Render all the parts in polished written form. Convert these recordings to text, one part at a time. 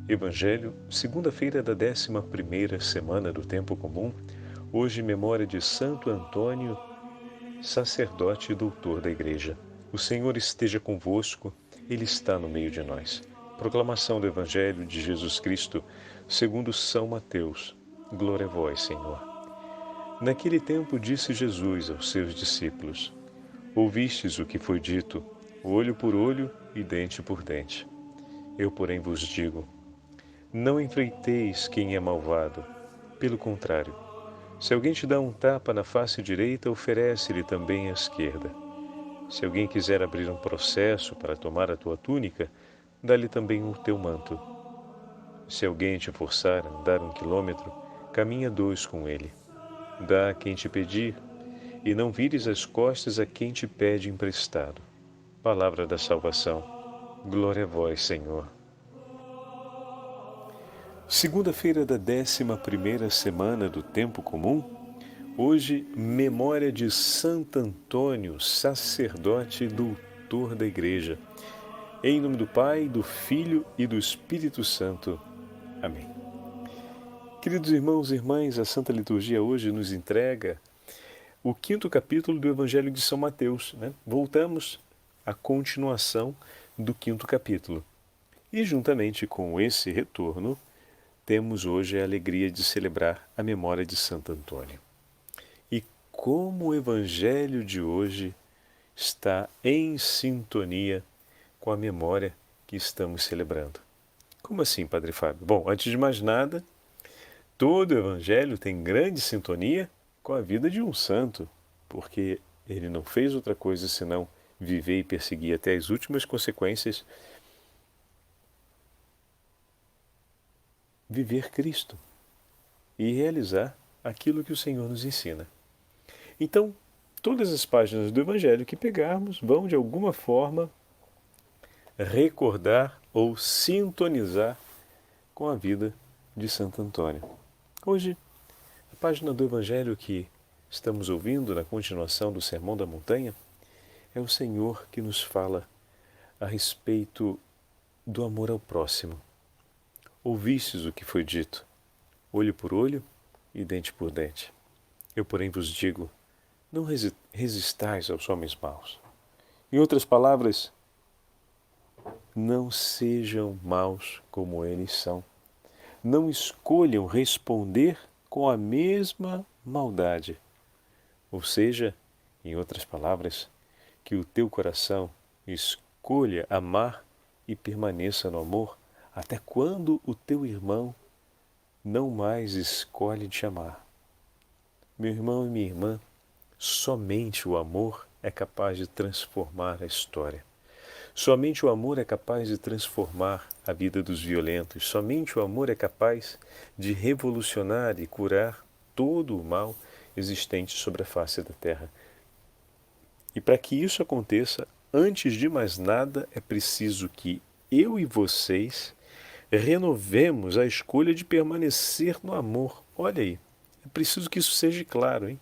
Evangelho, segunda-feira da 11ª semana do Tempo Comum, hoje memória de Santo Antônio, sacerdote e doutor da Igreja. O Senhor esteja convosco, Ele está no meio de nós. Proclamação do Evangelho de Jesus Cristo, segundo São Mateus. Glória a vós, Senhor. Naquele tempo disse Jesus aos seus discípulos: Ouvistes o que foi dito, olho por olho e dente por dente. Eu, porém, vos digo: não enfreiteis quem é malvado. Pelo contrário, se alguém te dá um tapa na face direita, oferece-lhe também a esquerda. Se alguém quiser abrir um processo para tomar a tua túnica, dá-lhe também o teu manto. Se alguém te forçar a andar 1 quilômetro, caminha 2 com ele. Dá a quem te pedir, e não vires as costas a quem te pede emprestado. Palavra da salvação. Glória a vós, Senhor. Segunda-feira da 11ª semana do Tempo Comum, hoje, memória de Santo Antônio, sacerdote e doutor da Igreja. Em nome do Pai, do Filho e do Espírito Santo. Amém. Queridos irmãos e irmãs, a Santa Liturgia hoje nos entrega o 5º capítulo do Evangelho de São Mateus. Voltamos à continuação do 5º capítulo. E juntamente com esse retorno, temos hoje a alegria de celebrar a memória de Santo Antônio. E como o Evangelho de hoje está em sintonia com a memória que estamos celebrando. Como assim, Padre Fábio? Bom, antes de mais nada, todo o Evangelho tem grande sintonia com a vida de um santo, porque ele não fez outra coisa senão viver e perseguir até as últimas consequências viver Cristo e realizar aquilo que o Senhor nos ensina. Então, todas as páginas do Evangelho que pegarmos vão, de alguma forma, recordar ou sintonizar com a vida de Santo Antônio. Hoje, a página do Evangelho que estamos ouvindo na continuação do Sermão da Montanha é o Senhor que nos fala a respeito do amor ao próximo. Ouvistes o que foi dito, olho por olho e dente por dente. Eu, porém, vos digo, não resistais aos homens maus. Em outras palavras, não sejam maus como eles são. Não escolham responder com a mesma maldade. Ou seja, em outras palavras, que o teu coração escolha amar e permaneça no amor, até quando o teu irmão não mais escolhe te amar. Meu irmão e minha irmã, somente o amor é capaz de transformar a história. Somente o amor é capaz de transformar a vida dos violentos. Somente o amor é capaz de revolucionar e curar todo o mal existente sobre a face da terra. E para que isso aconteça, antes de mais nada, é preciso que eu e vocês renovemos a escolha de permanecer no amor. Olha aí, é preciso que isso seja claro, hein?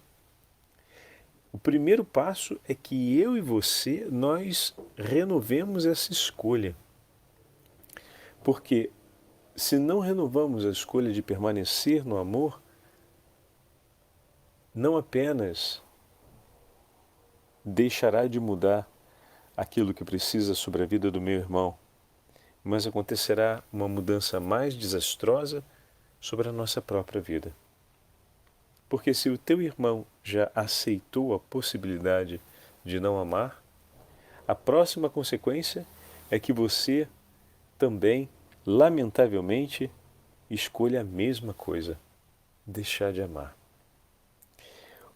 O primeiro passo é que eu e você, nós renovemos essa escolha. Porque se não renovamos a escolha de permanecer no amor, não apenas deixará de mudar aquilo que precisa sobre a vida do meu irmão, mas acontecerá uma mudança mais desastrosa sobre a nossa própria vida. Porque se o teu irmão já aceitou a possibilidade de não amar, a próxima consequência é que você também, lamentavelmente, escolha a mesma coisa, deixar de amar.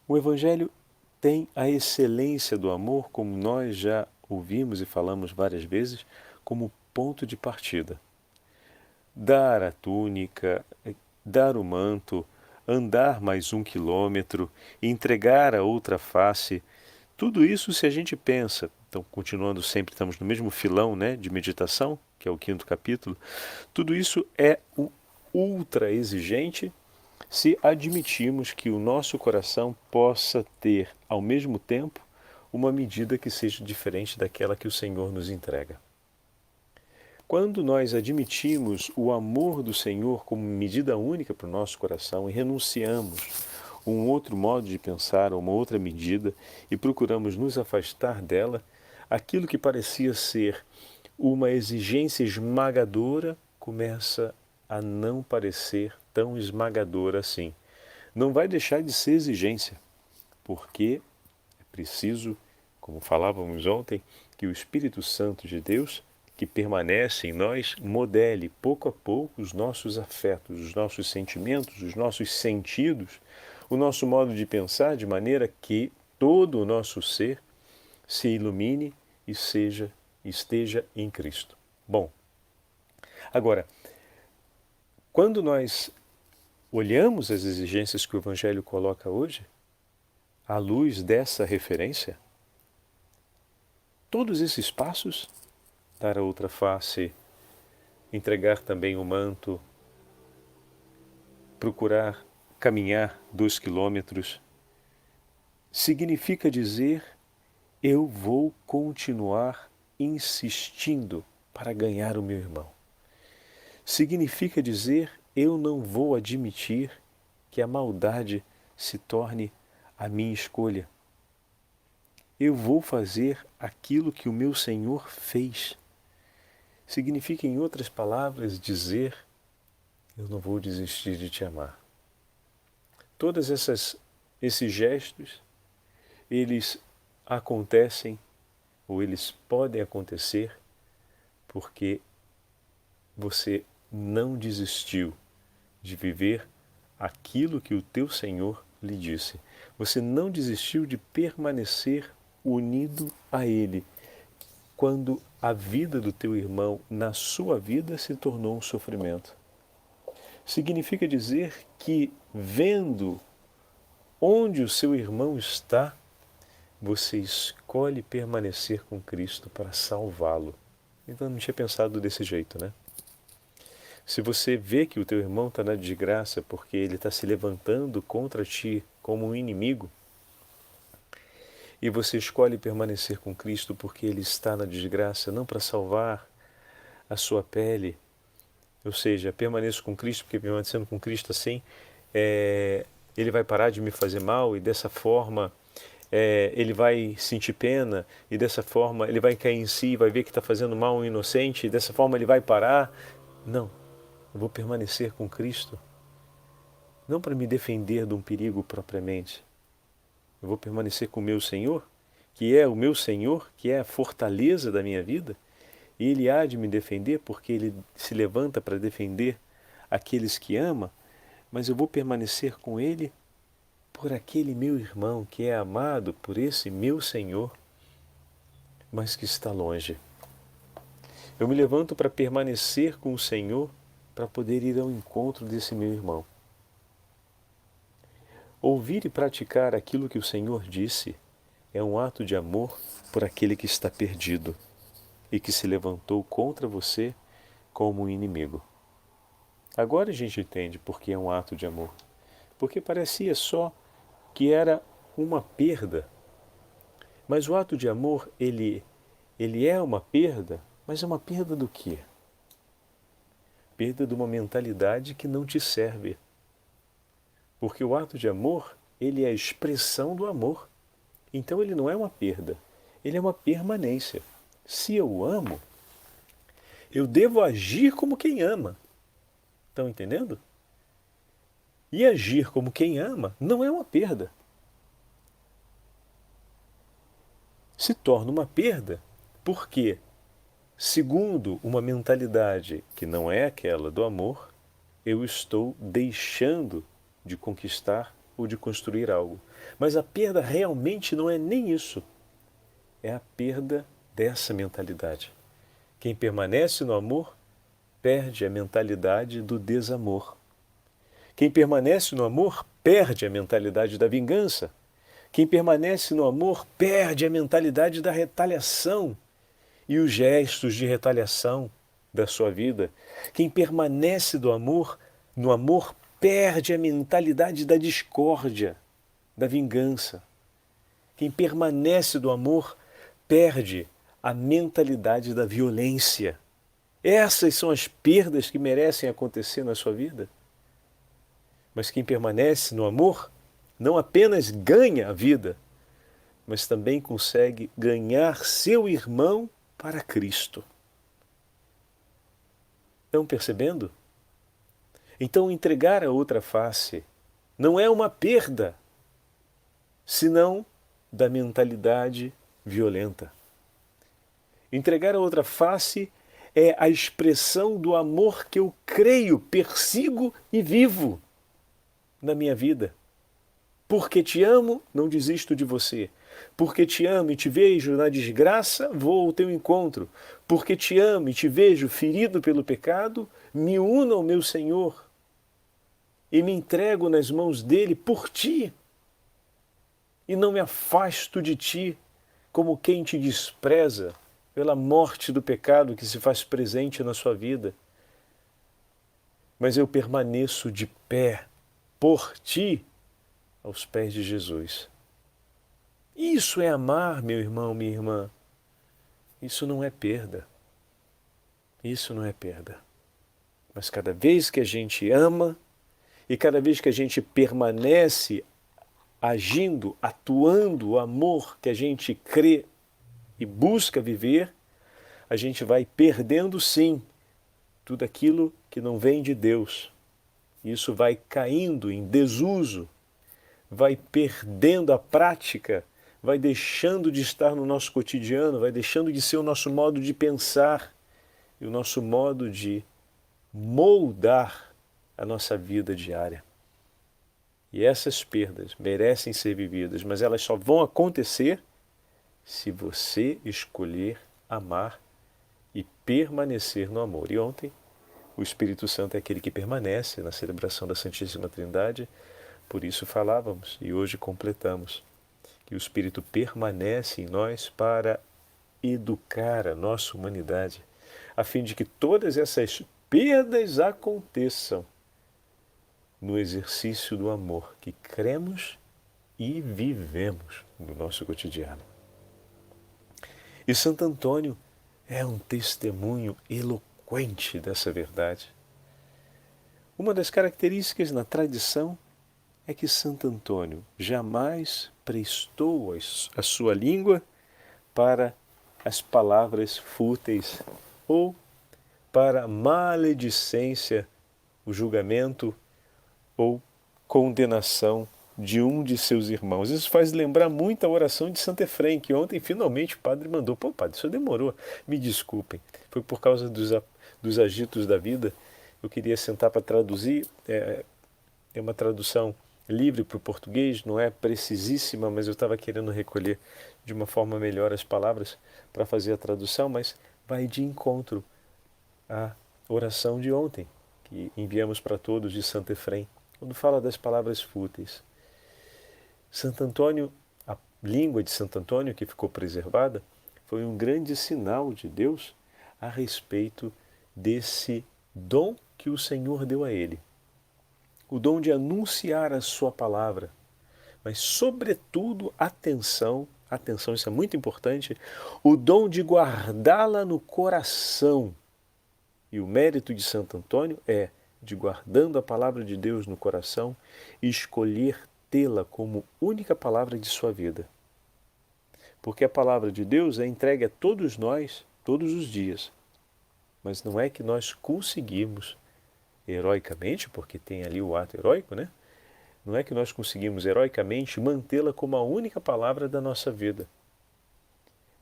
O Evangelho tem a excelência do amor, como nós já ouvimos e falamos várias vezes, como ponto de partida. Dar a túnica, dar o manto, andar mais 1 quilômetro, entregar a outra face, tudo isso se a gente pensa, então continuando sempre, estamos no mesmo filão, de meditação, que é o 5º capítulo, tudo isso é o ultra exigente se admitirmos que o nosso coração possa ter, ao mesmo tempo, uma medida que seja diferente daquela que o Senhor nos entrega. Quando nós admitimos o amor do Senhor como medida única para o nosso coração e renunciamos um outro modo de pensar, uma outra medida, e procuramos nos afastar dela, aquilo que parecia ser uma exigência esmagadora começa a não parecer tão esmagadora assim. Não vai deixar de ser exigência, porque é preciso, como falávamos ontem, que o Espírito Santo de Deus, que permanece em nós, modele pouco a pouco os nossos afetos, os nossos sentimentos, os nossos sentidos, o nosso modo de pensar, de maneira que todo o nosso ser se ilumine e esteja em Cristo. Bom, agora, quando nós olhamos as exigências que o Evangelho coloca hoje, à luz dessa referência, todos esses passos, dar a outra face, entregar também o manto, procurar caminhar 2 quilômetros, significa dizer: eu vou continuar insistindo para ganhar o meu irmão. Significa dizer: eu não vou admitir que a maldade se torne a minha escolha. Eu vou fazer aquilo que o meu Senhor fez. Significa, em outras palavras, dizer: eu não vou desistir de te amar. Todos esses gestos, eles acontecem, ou eles podem acontecer, porque você não desistiu de viver aquilo que o teu Senhor lhe disse. Você não desistiu de permanecer unido a Ele, quando a vida do teu irmão na sua vida se tornou um sofrimento. Significa dizer que, vendo onde o seu irmão está, você escolhe permanecer com Cristo para salvá-lo. Então, eu não tinha pensado desse jeito, né? Se você vê que o teu irmão está na desgraça porque ele está se levantando contra ti como um inimigo, e você escolhe permanecer com Cristo porque ele está na desgraça, não para salvar a sua pele, ou seja, permaneço com Cristo porque permanecendo com Cristo assim, ele vai parar de me fazer mal e dessa forma ele vai sentir pena e dessa forma ele vai cair em si, vai ver que está fazendo mal um inocente e dessa forma ele vai parar. Não, eu vou permanecer com Cristo, não para me defender de um perigo propriamente. Eu vou permanecer com o meu Senhor, que é o meu Senhor, que é a fortaleza da minha vida, e Ele há de me defender porque Ele se levanta para defender aqueles que ama, mas eu vou permanecer com Ele por aquele meu irmão que é amado por esse meu Senhor, mas que está longe. Eu me levanto para permanecer com o Senhor para poder ir ao encontro desse meu irmão. Ouvir e praticar aquilo que o Senhor disse é um ato de amor por aquele que está perdido e que se levantou contra você como um inimigo. Agora a gente entende por que é um ato de amor. Porque parecia só que era uma perda. Mas o ato de amor, ele é uma perda, mas é uma perda do quê? Perda de uma mentalidade que não te serve. Porque o ato de amor, ele é a expressão do amor. Então ele não é uma perda, ele é uma permanência. Se eu amo, eu devo agir como quem ama. Estão entendendo? E agir como quem ama não é uma perda. Se torna uma perda porque, segundo uma mentalidade que não é aquela do amor, eu estou deixando de conquistar ou de construir algo. Mas a perda realmente não é nem isso. É a perda dessa mentalidade. Quem permanece no amor perde a mentalidade do desamor. Quem permanece no amor perde a mentalidade da vingança. Quem permanece no amor perde a mentalidade da retaliação e os gestos de retaliação da sua vida. Quem permanece no amor perde a mentalidade da discórdia, da vingança. Quem permanece do amor perde a mentalidade da violência. Essas são as perdas que merecem acontecer na sua vida. Mas quem permanece no amor não apenas ganha a vida, mas também consegue ganhar seu irmão para Cristo. Estão percebendo? Então, entregar a outra face não é uma perda, senão da mentalidade violenta. Entregar a outra face é a expressão do amor que eu creio, persigo e vivo na minha vida. Porque te amo, não desisto de você. Porque te amo e te vejo na desgraça, vou ao teu encontro. Porque te amo e te vejo ferido pelo pecado, me uno ao meu Senhor e me entrego nas mãos dele por ti. E não me afasto de ti como quem te despreza pela morte do pecado que se faz presente na sua vida. Mas eu permaneço de pé por ti aos pés de Jesus. Isso é amar, meu irmão, minha irmã. Isso não é perda. Isso não é perda. Mas cada vez que a gente ama e cada vez que a gente permanece agindo, atuando o amor que a gente crê e busca viver, a gente vai perdendo sim tudo aquilo que não vem de Deus. Isso vai caindo em desuso, vai perdendo a prática, vai deixando de estar no nosso cotidiano, vai deixando de ser o nosso modo de pensar e o nosso modo de moldar a nossa vida diária. E essas perdas merecem ser vividas, mas elas só vão acontecer se você escolher amar e permanecer no amor. E ontem, o Espírito Santo é aquele que permanece na celebração da Santíssima Trindade, por isso falávamos e hoje completamos que o Espírito permanece em nós para educar a nossa humanidade, a fim de que todas essas perdas aconteçam no exercício do amor que cremos e vivemos no nosso cotidiano. E Santo Antônio é um testemunho eloquente dessa verdade. Uma das características na tradição é que Santo Antônio jamais prestou a sua língua para as palavras fúteis ou para a maledicência, o julgamento ou condenação de um de seus irmãos. Isso faz lembrar muito a oração de Santo Efrem, que ontem finalmente o padre mandou. Pô, padre, isso demorou. Me desculpem. Foi por causa dos agitos da vida. Eu queria sentar para traduzir. É uma tradução livre para o português, não é precisíssima, mas eu estava querendo recolher de uma forma melhor as palavras para fazer a tradução, mas vai de encontro à oração de ontem, que enviamos para todos de Santo Efrem, quando fala das palavras fúteis. Santo Antônio, a língua de Santo Antônio que ficou preservada, foi um grande sinal de Deus a respeito desse dom que o Senhor deu a ele. O dom de anunciar a sua palavra, mas sobretudo, atenção, isso é muito importante, o dom de guardá-la no coração. E o mérito de Santo Antônio é de, guardando a palavra de Deus no coração, escolher tê-la como única palavra de sua vida. Porque a palavra de Deus é entregue a todos nós, todos os dias. Mas não é que nós conseguimos heroicamente, porque tem ali o ato heróico, né? Não é que nós conseguimos heroicamente mantê-la como a única palavra da nossa vida.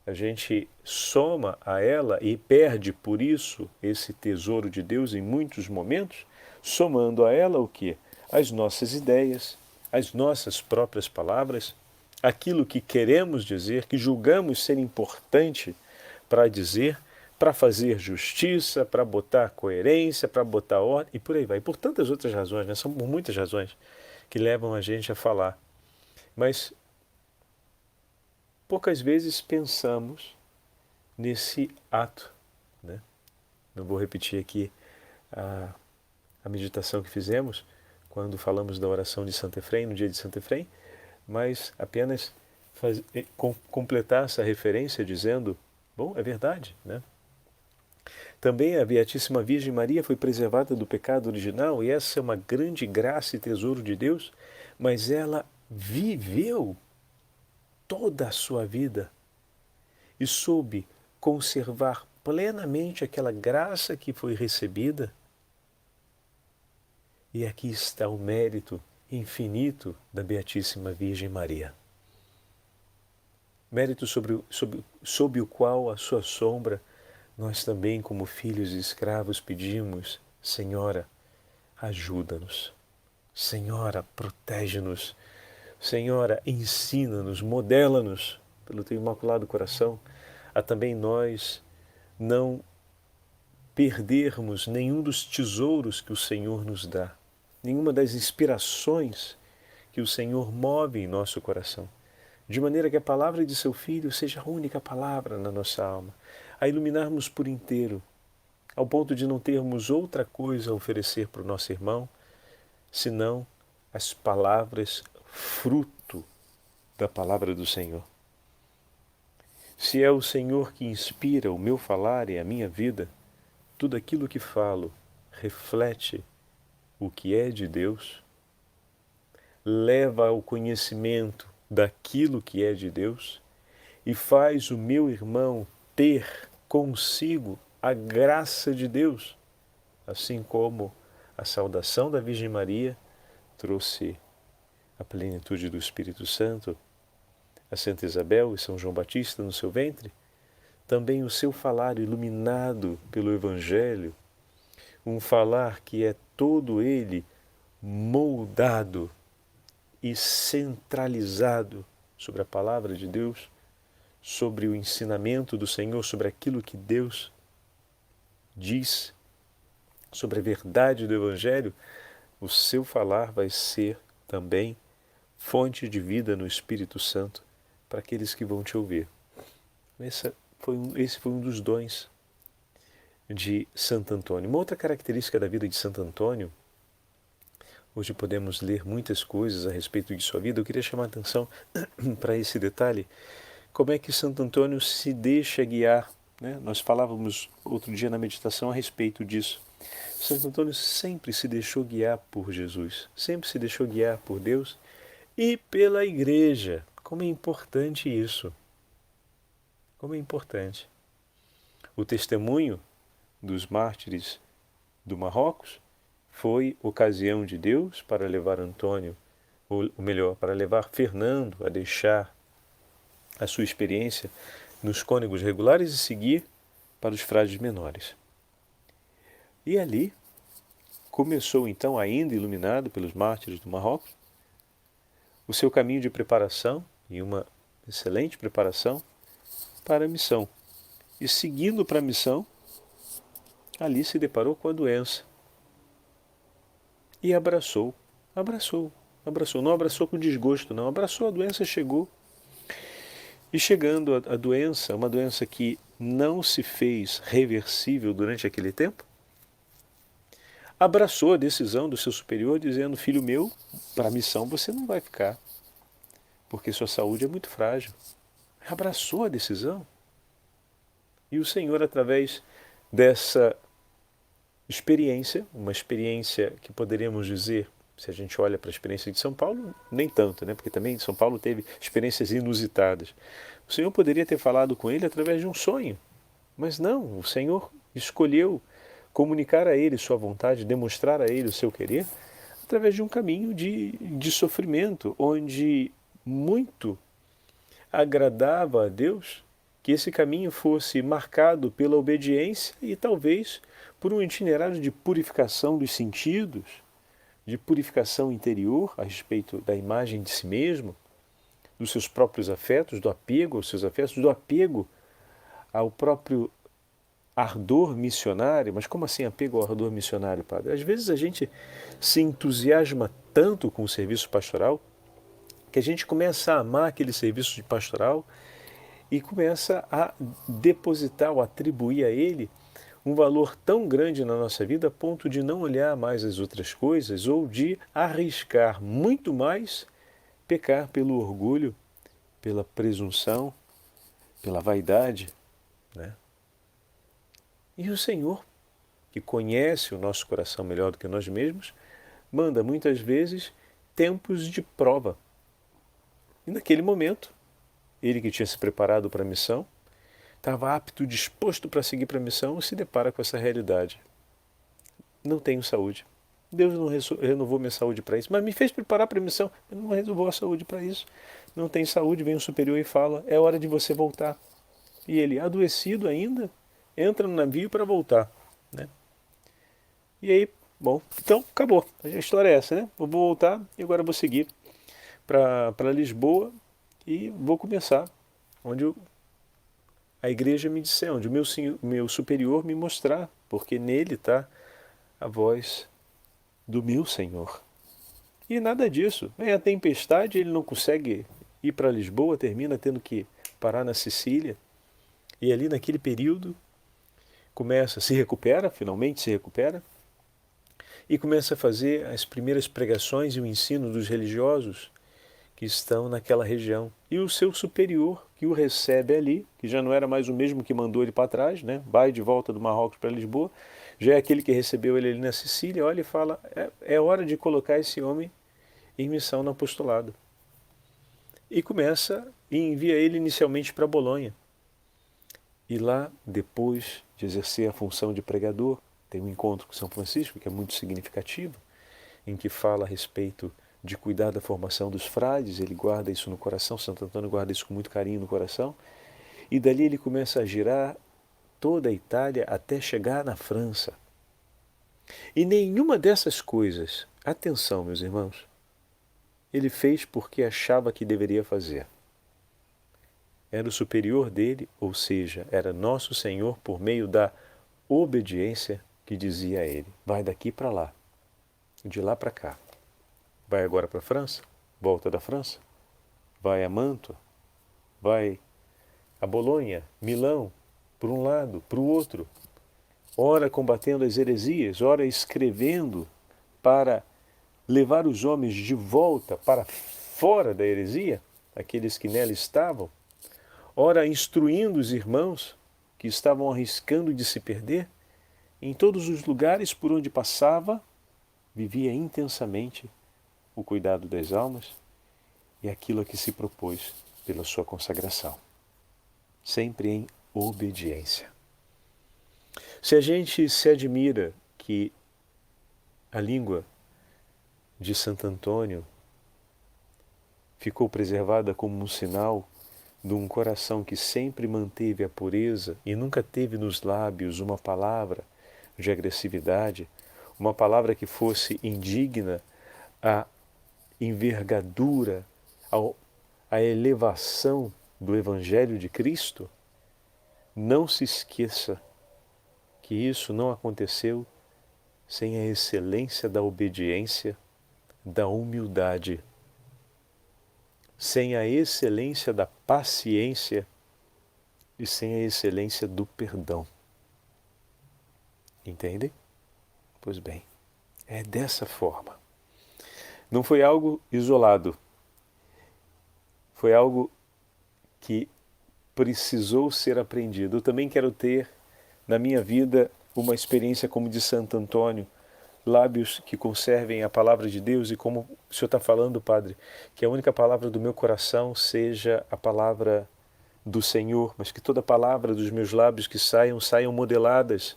A gente soma a ela e perde por isso esse tesouro de Deus em muitos momentos, somando a ela o quê? As nossas ideias, as nossas próprias palavras, aquilo que queremos dizer, que julgamos ser importante para dizer, para fazer justiça, para botar coerência, para botar ordem e por aí vai. Por tantas outras razões, né? São por muitas razões que levam a gente a falar. Mas poucas vezes pensamos nesse ato, né? Não vou repetir aqui a meditação que fizemos quando falamos da oração de Santo Efrem, no dia de Santo Efrem, mas apenas completar essa referência dizendo, bom, é verdade, né? Também a Beatíssima Virgem Maria foi preservada do pecado original, e essa é uma grande graça e tesouro de Deus, mas ela viveu toda a sua vida e soube conservar plenamente aquela graça que foi recebida. E aqui está o mérito infinito da Beatíssima Virgem Maria. Mérito sob o qual, a sua sombra, nós também, como filhos e escravos, pedimos: Senhora, ajuda-nos. Senhora, protege-nos. Senhora, ensina-nos, modela-nos, pelo teu imaculado coração, a também nós não perdermos nenhum dos tesouros que o Senhor nos dá, nenhuma das inspirações que o Senhor move em nosso coração, de maneira que a palavra de seu Filho seja a única palavra na nossa alma, a iluminarmos por inteiro, ao ponto de não termos outra coisa a oferecer para o nosso irmão, senão as palavras fruto da palavra do Senhor. Se é o Senhor que inspira o meu falar e a minha vida, tudo aquilo que falo reflete o que é de Deus, leva ao conhecimento daquilo que é de Deus e faz o meu irmão ter consigo a graça de Deus, assim como a saudação da Virgem Maria trouxe a plenitude do Espírito Santo a Santa Isabel e São João Batista no seu ventre, também o seu falar iluminado pelo Evangelho, um falar que é todo ele moldado e centralizado sobre a palavra de Deus, sobre o ensinamento do Senhor, sobre aquilo que Deus diz, sobre a verdade do Evangelho, o seu falar vai ser também fonte de vida no Espírito Santo para aqueles que vão te ouvir. Esse foi um dos dons de Santo Antônio. Uma outra característica da vida de Santo Antônio, hoje podemos ler muitas coisas a respeito de sua vida, eu queria chamar a atenção para esse detalhe, como é que Santo Antônio se deixa guiar, né? Nós falávamos outro dia na meditação a respeito disso. Santo Antônio sempre se deixou guiar por Jesus, sempre se deixou guiar por Deus e pela Igreja. Como é importante isso! Como é importante! O testemunho dos mártires do Marrocos foi ocasião de Deus para levar Antônio, ou melhor, para levar Fernando a deixar a sua experiência nos cônegos regulares e seguir para os frades menores. E ali começou então, ainda iluminado pelos mártires do Marrocos, o seu caminho de preparação, e uma excelente preparação para a missão. E seguindo para a missão, ali se deparou com a doença. E abraçou. Não abraçou com desgosto, não. Abraçou, a doença chegou. E chegando a doença, uma doença que não se fez reversível durante aquele tempo, abraçou a decisão do seu superior, dizendo: filho meu, para a missão você não vai ficar, porque sua saúde é muito frágil. Abraçou a decisão. E o Senhor, através dessa experiência, uma experiência que poderíamos dizer, se a gente olha para a experiência de São Paulo, nem tanto, né? Porque também São Paulo teve experiências inusitadas. O Senhor poderia ter falado com ele através de um sonho, mas não, o Senhor escolheu comunicar a ele sua vontade, demonstrar a ele o seu querer, através de um caminho de sofrimento, onde muito agradava a Deus que esse caminho fosse marcado pela obediência e talvez por um itinerário de purificação dos sentidos, de purificação interior a respeito da imagem de si mesmo, dos seus próprios afetos, do apego aos seus afetos, do apego ao próprio ardor missionário. Mas como assim apego ao ardor missionário, padre? Às vezes a gente se entusiasma tanto com o serviço pastoral que a gente começa a amar aquele serviço de pastoral e começa a depositar ou atribuir a ele um valor tão grande na nossa vida a ponto de não olhar mais as outras coisas ou de arriscar muito mais pecar pelo orgulho, pela presunção, pela vaidade, né? E o Senhor, que conhece o nosso coração melhor do que nós mesmos, manda muitas vezes tempos de prova. E naquele momento, ele que tinha se preparado para a missão, estava apto, disposto para seguir para a missão, e se depara com essa realidade. Não tenho saúde. Deus não renovou minha saúde para isso, mas me fez preparar para a missão. Ele não renovou a saúde para isso. Não tem saúde, vem o superior e fala, é hora de você voltar. E ele, adoecido ainda, entra no navio para voltar. Né? E aí, bom, então acabou. A história é essa, né? Eu vou voltar e agora vou seguir para Lisboa e vou começar onde a igreja me disser, onde o meu superior me mostrar, porque nele está a voz do meu Senhor. E nada disso. Vem a tempestade, ele não consegue ir para Lisboa, termina tendo que parar na Sicília. E ali naquele período se recupera, finalmente se recupera, e começa a fazer as primeiras pregações e o ensino dos religiosos que estão naquela região. E o seu superior, que o recebe ali, que já não era mais o mesmo que mandou ele para trás, né? Vai de volta do Marrocos para Lisboa, já é aquele que recebeu ele ali na Sicília, olha e fala, é hora de colocar esse homem em missão no apostolado. E começa e envia ele inicialmente para Bolonha. E lá, depois de exercer a função de pregador, tem um encontro com São Francisco, que é muito significativo, em que fala a respeito de cuidar da formação dos frades, ele guarda isso no coração, Santo Antônio guarda isso com muito carinho no coração, e dali ele começa a girar toda a Itália até chegar na França. E nenhuma dessas coisas, atenção meus irmãos, ele fez porque achava que deveria fazer. Era o superior dele, ou seja, era nosso Senhor por meio da obediência que dizia a ele, vai daqui para lá, de lá para cá. Vai agora para a França, volta da França, vai a Mantua, vai a Bolonha, Milão, por um lado, para o outro, ora combatendo as heresias, ora escrevendo para levar os homens de volta para fora da heresia, aqueles que nela estavam, ora instruindo os irmãos que estavam arriscando de se perder, em todos os lugares por onde passava, vivia intensamente o cuidado das almas e aquilo a que se propôs pela sua consagração, sempre em obediência. Se a gente se admira que a língua de Santo Antônio ficou preservada como um sinal de um coração que sempre manteve a pureza e nunca teve nos lábios uma palavra de agressividade, uma palavra que fosse indigna à envergadura, à elevação do Evangelho de Cristo, não se esqueça que isso não aconteceu sem a excelência da obediência, da humildade, sem a excelência da paciência e sem a excelência do perdão. Entendem? Pois bem, é dessa forma. Não foi algo isolado, foi algo que precisou ser aprendido. Eu também quero ter na minha vida uma experiência como de Santo Antônio, lábios que conservem a palavra de Deus, e como o Senhor está falando, Padre, que a única palavra do meu coração seja a palavra do Senhor, mas que toda palavra dos meus lábios que saiam modeladas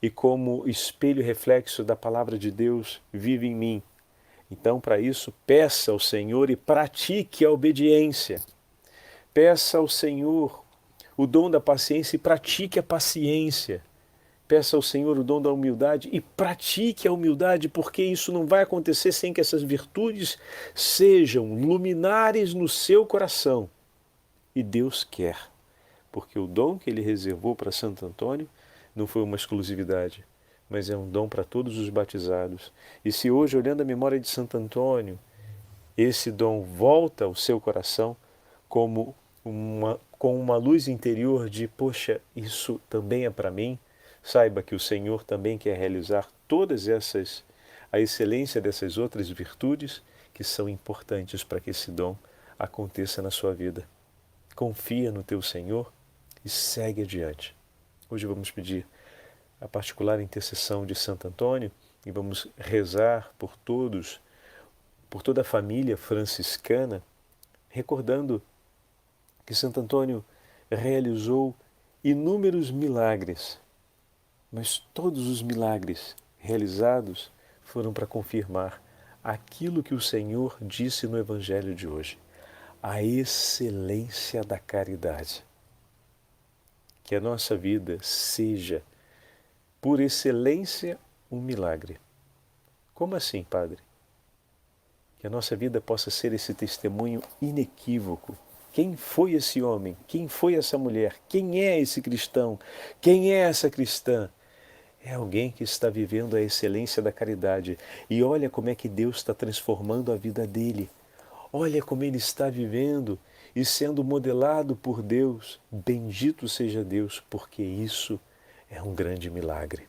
e como espelho e reflexo da palavra de Deus vive em mim. Então, para isso, peça ao Senhor e pratique a obediência. Peça ao Senhor o dom da paciência e pratique a paciência. Peça ao Senhor o dom da humildade e pratique a humildade, porque isso não vai acontecer sem que essas virtudes sejam luminares no seu coração. E Deus quer, porque o dom que Ele reservou para Santo Antônio não foi uma exclusividade, mas é um dom para todos os batizados. E se hoje, olhando a memória de Santo Antônio, esse dom volta ao seu coração com uma luz interior de, poxa, isso também é para mim, saiba que o Senhor também quer realizar a excelência dessas outras virtudes que são importantes para que esse dom aconteça na sua vida. Confia no teu Senhor e segue adiante. Hoje vamos pedir a particular intercessão de Santo Antônio e vamos rezar por todos, por toda a família franciscana, recordando que Santo Antônio realizou inúmeros milagres, mas todos os milagres realizados foram para confirmar aquilo que o Senhor disse no Evangelho de hoje, a excelência da caridade. Que a nossa vida seja, por excelência, um milagre. Como assim, Padre? Que a nossa vida possa ser esse testemunho inequívoco. Quem foi esse homem? Quem foi essa mulher? Quem é esse cristão? Quem é essa cristã? É alguém que está vivendo a excelência da caridade. E olha como é que Deus está transformando a vida dele. Olha como ele está vivendo e sendo modelado por Deus. Bendito seja Deus, porque isso é um grande milagre.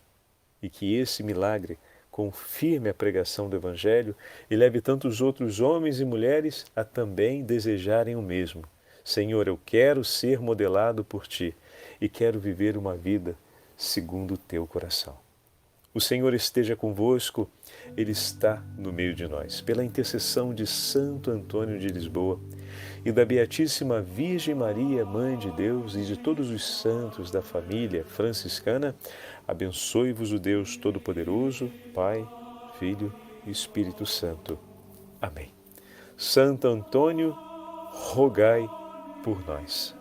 E que esse milagre confirme a pregação do Evangelho e leve tantos outros homens e mulheres a também desejarem o mesmo. Senhor, eu quero ser modelado por Ti e quero viver uma vida segundo o Teu coração. O Senhor esteja convosco, Ele está no meio de nós. Pela intercessão de Santo Antônio de Lisboa e da Beatíssima Virgem Maria, Mãe de Deus, e de todos os santos da família franciscana, abençoe-vos o Deus Todo-Poderoso, Pai, Filho e Espírito Santo. Amém. Santo Antônio, rogai por nós.